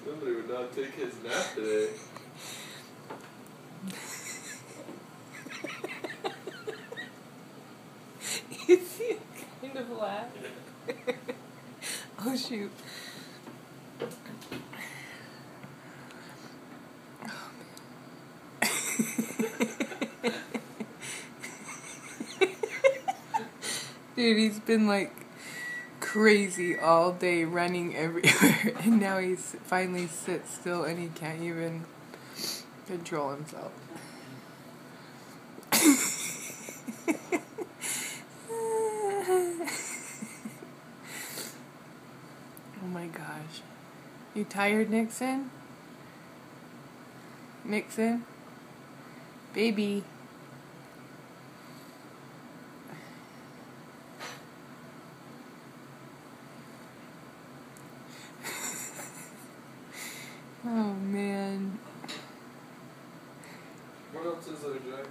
Somebody would not take his nap today. You see him kind of laugh. Oh shoot. Dude, he's been like crazy all day running everywhere, and now he's finally sits still and he can't even control himself. Oh my gosh. You tired, Nixon? Nixon? Baby. Oh man. What else is there, Jack?